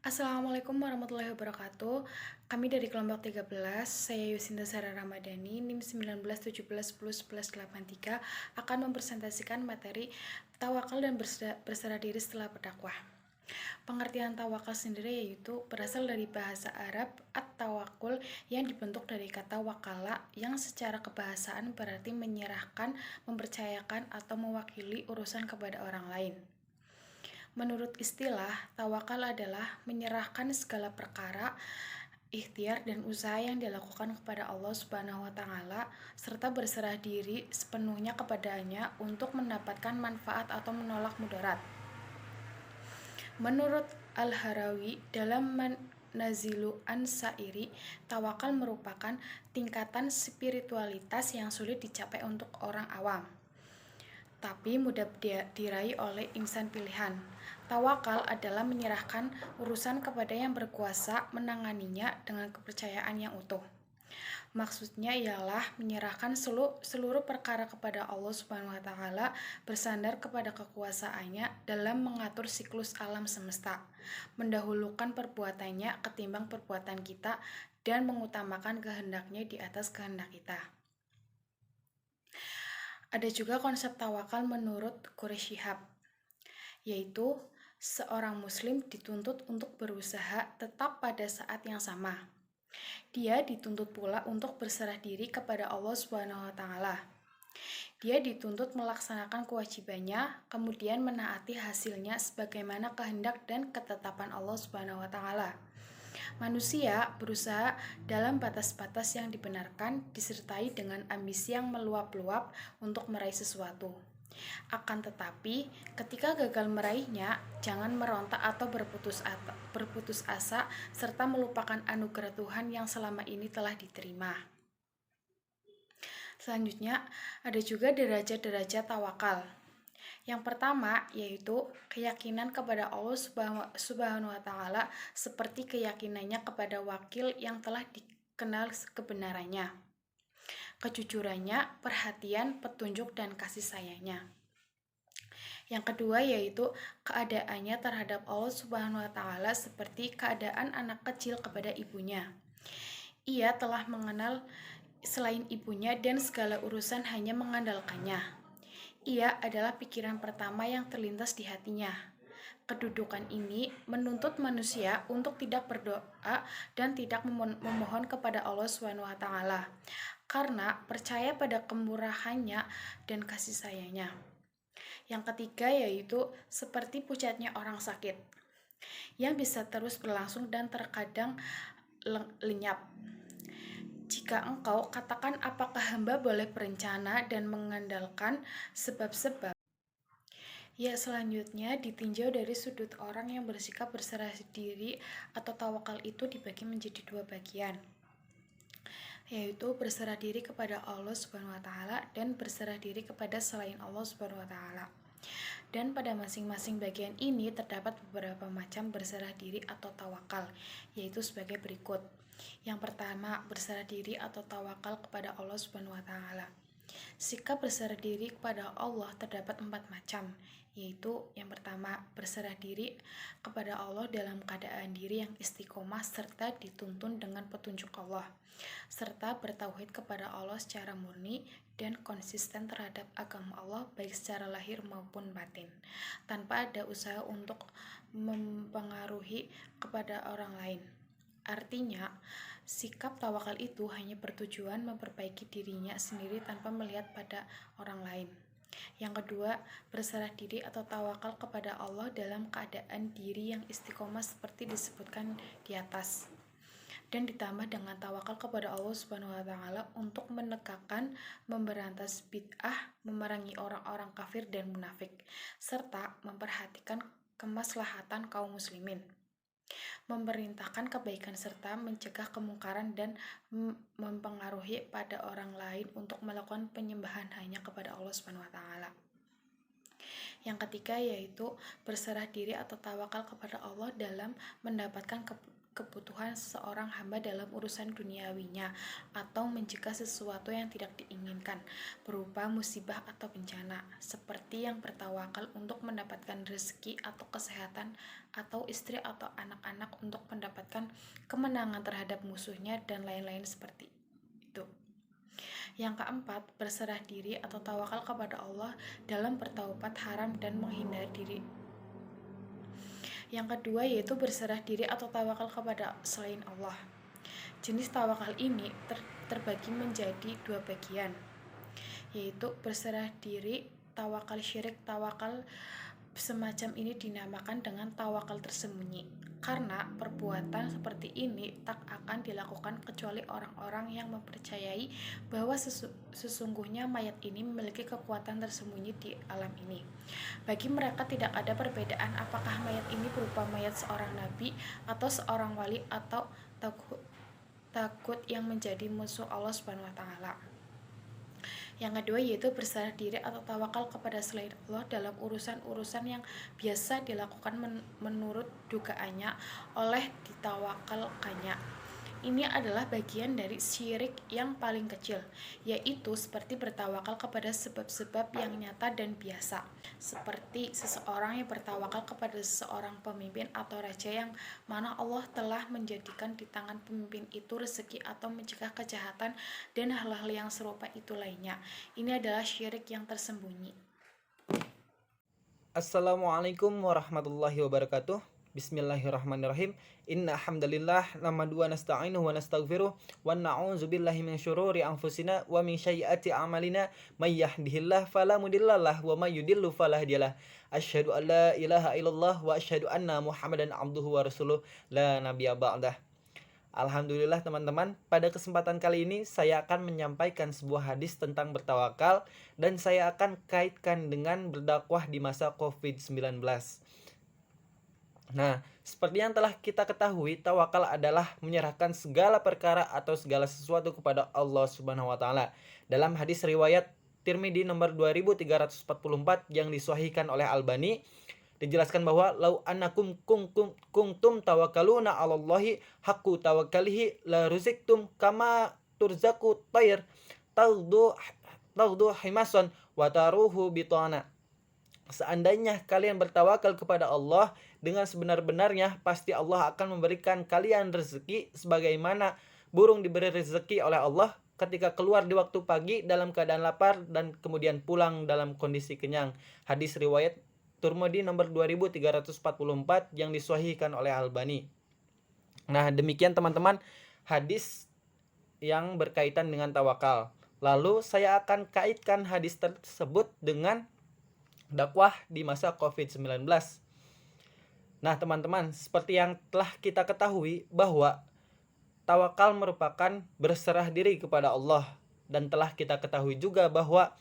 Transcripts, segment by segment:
Assalamualaikum warahmatullahi wabarakatuh. Kami dari kelompok 13, saya Yusinta Sara Ramadhani, NIM 1917101183 akan mempresentasikan materi tawakal dan berserah diri setelah berdakwah. Pengertian tawakal sendiri yaitu berasal dari bahasa Arab at-tawakul yang dibentuk dari kata wakala yang secara kebahasaan berarti menyerahkan, mempercayakan, atau mewakili urusan kepada orang lain. Menurut istilah, tawakal adalah menyerahkan segala perkara, ikhtiar dan usaha yang dilakukan kepada Allah Subhanahu wa taala serta berserah diri sepenuhnya kepadanya untuk mendapatkan manfaat atau menolak mudarat. Menurut Al-Harawi dalam Nazilu An-Sa'iri, tawakal merupakan tingkatan spiritualitas yang sulit dicapai untuk orang awam, tapi mudah diraih oleh insan pilihan. Tawakal adalah menyerahkan urusan kepada yang berkuasa menanganinya dengan kepercayaan yang utuh. Maksudnya ialah menyerahkan seluruh perkara kepada Allah Subhanahu wa taala, bersandar kepada kekuasaannya dalam mengatur siklus alam semesta, mendahulukan perbuatannya ketimbang perbuatan kita dan mengutamakan kehendaknya di atas kehendak kita. Ada juga konsep tawakal menurut Quraish Shihab, yaitu seorang muslim dituntut untuk berusaha tetap pada saat yang sama. Dia dituntut pula untuk berserah diri kepada Allah Subhanahu wa taala. Dia dituntut melaksanakan kewajibannya, kemudian menaati hasilnya sebagaimana kehendak dan ketetapan Allah Subhanahu wa taala. Manusia berusaha dalam batas-batas yang dibenarkan disertai dengan ambisi yang meluap-luap untuk meraih sesuatu. Akan tetapi, ketika gagal meraihnya, jangan merontak atau berputus asa serta melupakan anugerah Tuhan yang selama ini telah diterima. Selanjutnya, ada juga derajat-derajat tawakal. Yang pertama yaitu keyakinan kepada Allah Subhanahu wa taala seperti keyakinannya kepada wakil yang telah dikenal kebenarannya, kejujurannya, perhatian, petunjuk, dan kasih sayangnya. Yang kedua yaitu keadaannya terhadap Allah Subhanahu wa taala seperti keadaan anak kecil kepada ibunya. Ia telah mengenal selain ibunya dan segala urusan hanya mengandalkannya. Ia adalah pikiran pertama yang terlintas di hatinya. Kedudukan ini menuntut manusia untuk tidak berdoa dan tidak memohon kepada Allah SWT karena percaya pada kemurahannya dan kasih sayangnya. Yang ketiga yaitu seperti pucatnya orang sakit yang bisa terus berlangsung dan terkadang lenyap. Jika engkau katakan apakah hamba boleh berencana dan mengandalkan sebab-sebab. Ya, selanjutnya ditinjau dari sudut orang yang bersikap berserah diri atau tawakal itu dibagi menjadi dua bagian, yaitu berserah diri kepada Allah Subhanahu wa taala dan berserah diri kepada selain Allah Subhanahu wa taala. Dan pada masing-masing bagian ini terdapat beberapa macam berserah diri atau tawakal, yaitu sebagai berikut. Yang pertama, berserah diri atau tawakal kepada Allah Subhanahu wa taala. Sikap berserah diri kepada Allah terdapat 4 macam, yaitu yang pertama, berserah diri kepada Allah dalam keadaan diri yang istiqomah serta dituntun dengan petunjuk Allah, serta bertauhid kepada Allah secara murni dan konsisten terhadap agama Allah baik secara lahir maupun batin, tanpa ada usaha untuk mempengaruhi kepada orang lain. Artinya, sikap tawakal itu hanya bertujuan memperbaiki dirinya sendiri tanpa melihat pada orang lain. Yang kedua, berserah diri atau tawakal kepada Allah dalam keadaan diri yang istiqomah seperti disebutkan di atas, dan ditambah dengan tawakal kepada Allah Subhanahu wa taala untuk menegakkan, memberantas bid'ah, memerangi orang-orang kafir dan munafik, serta memperhatikan kemaslahatan kaum muslimin, memerintahkan kebaikan serta mencegah kemungkaran dan mempengaruhi pada orang lain untuk melakukan penyembahan hanya kepada Allah Subhanahu wa taala. Yang ketiga yaitu berserah diri atau tawakal kepada Allah dalam mendapatkan kebutuhan seorang hamba dalam urusan duniawinya atau mencegah sesuatu yang tidak diinginkan berupa musibah atau bencana, seperti yang bertawakal untuk mendapatkan rezeki atau kesehatan, atau istri atau anak-anak untuk mendapatkan kemenangan terhadap musuhnya, dan lain-lain seperti itu. Yang keempat, berserah diri atau tawakal kepada Allah dalam bertaubat haram dan menghindari diri. Yang kedua yaitu berserah diri atau tawakal kepada selain Allah. Jenis tawakal ini terbagi menjadi dua bagian, yaitu berserah diri, tawakal syirik. Tawakal semacam ini dinamakan dengan tawakal tersembunyi, karena perbuatan seperti ini tak akan dilakukan kecuali orang-orang yang mempercayai bahwa sesungguhnya mayat ini memiliki kekuatan tersembunyi di alam ini. Bagi mereka tidak ada perbedaan apakah mayat ini berupa mayat seorang nabi atau seorang wali atau takut yang menjadi musuh Allah Subhanahu wa taala. Yang kedua yaitu berserah diri atau tawakal kepada selain Allah dalam urusan-urusan yang biasa dilakukan menurut dugaannya oleh ditawakalkannya. Ini adalah bagian dari syirik yang paling kecil, yaitu seperti bertawakal kepada sebab-sebab yang nyata dan biasa, seperti seseorang yang bertawakal kepada seseorang pemimpin atau raja yang mana Allah telah menjadikan di tangan pemimpin itu rezeki atau mencegah kejahatan dan hal-hal yang serupa itu lainnya. Ini adalah syirik yang tersembunyi. Assalamualaikum warahmatullahi wabarakatuh. Bismillahirrahmanirrahim. Inna hamdalillah nahmaduhu wa nasta'inuhu wa nastaghfiruh wa na'udzubillahi min syururi anfusina wa min sayyiati a'malina may yahdihillahu fala mudhillalah wa may yudhlil fala hadiyalah. Asyhadu an la ilaha illallah wa asyhadu anna Muhammadan abduhu wa rasuluh la nabiyya ba'dah. Alhamdulillah teman-teman, pada kesempatan kali ini saya akan menyampaikan sebuah hadis tentang bertawakal dan saya akan kaitkan dengan berdakwah di masa COVID-19. Nah, seperti yang telah kita ketahui, tawakal adalah menyerahkan segala perkara atau segala sesuatu kepada Allah Subhanahu wa taala. Dalam hadis riwayat Tirmidzi nomor 2344 yang disahihkan oleh Albani, dijelaskan bahwa lau annakum kuntum tawakkaluna 'alallahi haqqu tawakkalihi la ruziktum kama turzaku tayr tagdu himasan wa taruhu bitana. Seandainya kalian bertawakal kepada Allah dengan sebenar-benarnya, pasti Allah akan memberikan kalian rezeki sebagaimana burung diberi rezeki oleh Allah ketika keluar di waktu pagi dalam keadaan lapar dan kemudian pulang dalam kondisi kenyang. Hadis riwayat Tirmidzi nomor 2344 yang disahihkan oleh Albani. Nah, demikian teman-teman hadis yang berkaitan dengan tawakal. Lalu saya akan kaitkan hadis tersebut dengan dakwah di masa COVID-19. Nah, teman-teman, seperti yang telah kita ketahui bahwa tawakal merupakan berserah diri kepada Allah, dan telah kita ketahui juga bahwa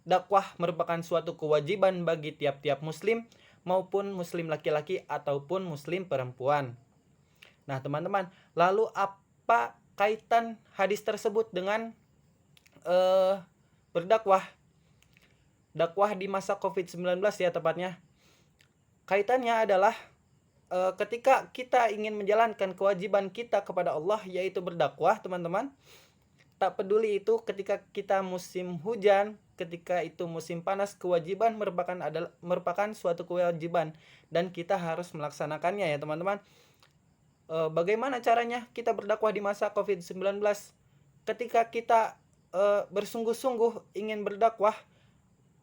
dakwah merupakan suatu kewajiban bagi tiap-tiap muslim maupun muslim laki-laki ataupun muslim perempuan. Nah, teman-teman, lalu apa kaitan hadis tersebut dengan berdakwah? Dakwah di masa COVID-19 ya tepatnya. Kaitannya adalah ketika kita ingin menjalankan kewajiban kita kepada Allah, yaitu berdakwah, teman-teman. Tak peduli itu ketika kita musim hujan, ketika itu musim panas, kewajiban merupakan suatu kewajiban dan kita harus melaksanakannya ya teman-teman. Bagaimana caranya kita berdakwah di masa COVID-19? Ketika kita bersungguh-sungguh ingin berdakwah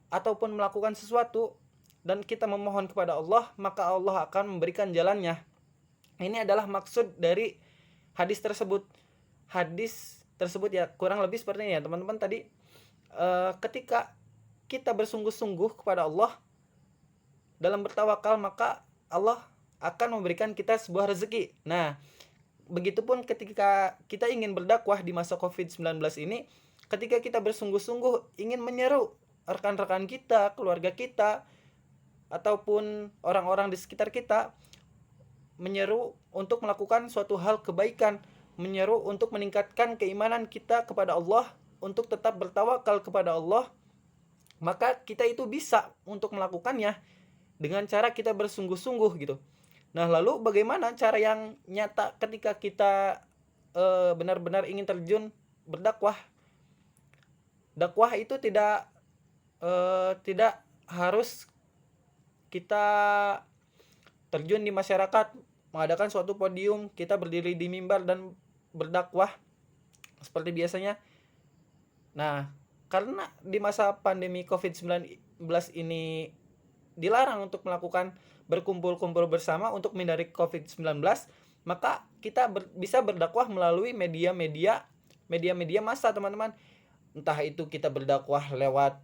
ataupun melakukan sesuatu dan kita memohon kepada Allah, maka Allah akan memberikan jalannya. Ini adalah maksud dari hadis tersebut. Hadis tersebut ya kurang lebih seperti ini ya teman-teman tadi. Ketika kita bersungguh-sungguh kepada Allah dalam bertawakal, maka Allah akan memberikan kita sebuah rezeki. Nah, begitupun ketika kita ingin berdakwah di masa COVID-19 ini, ketika kita bersungguh-sungguh ingin menyeru rekan-rekan kita, keluarga kita, ataupun orang-orang di sekitar kita, menyeru untuk melakukan suatu hal kebaikan, menyeru untuk meningkatkan keimanan kita kepada Allah, untuk tetap bertawakal kepada Allah, maka kita itu bisa untuk melakukannya dengan cara kita bersungguh-sungguh gitu. Nah, lalu bagaimana cara yang nyata ketika kita benar-benar ingin terjun berdakwah? Dakwah itu tidak harus kita terjun di masyarakat, mengadakan suatu podium, kita berdiri di mimbar dan berdakwah seperti biasanya. Nah, karena di masa pandemi COVID-19 ini dilarang untuk melakukan berkumpul-kumpul bersama untuk menghindari COVID-19, maka kita bisa berdakwah melalui media-media massa, teman-teman. Entah itu kita berdakwah lewat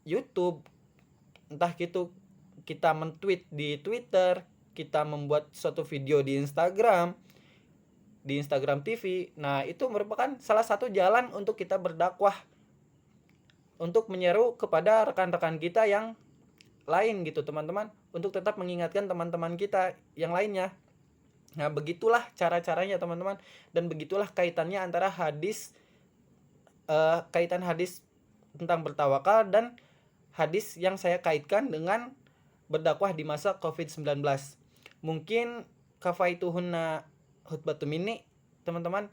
YouTube, entah itu kita men-tweet di Twitter, kita membuat suatu video di Instagram TV. Nah, itu merupakan salah satu jalan untuk kita berdakwah, untuk menyeru kepada rekan-rekan kita yang lain gitu, teman-teman, untuk tetap mengingatkan teman-teman kita yang lainnya. Nah, begitulah cara-caranya, teman-teman, dan begitulah kaitannya antara kaitan hadis tentang bertawakal dan hadis yang saya kaitkan dengan berdakwah di masa COVID-19. Mungkin kafaituhunna khutbatum ini, teman-teman.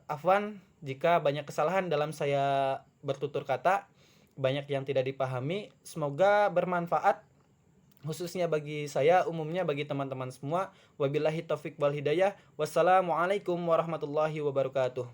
Afwan jika banyak kesalahan dalam saya bertutur kata, banyak yang tidak dipahami. Semoga bermanfaat khususnya bagi saya, umumnya bagi teman-teman semua. Wabillahi taufik wal hidayah. Wassalamualaikum warahmatullahi wabarakatuh.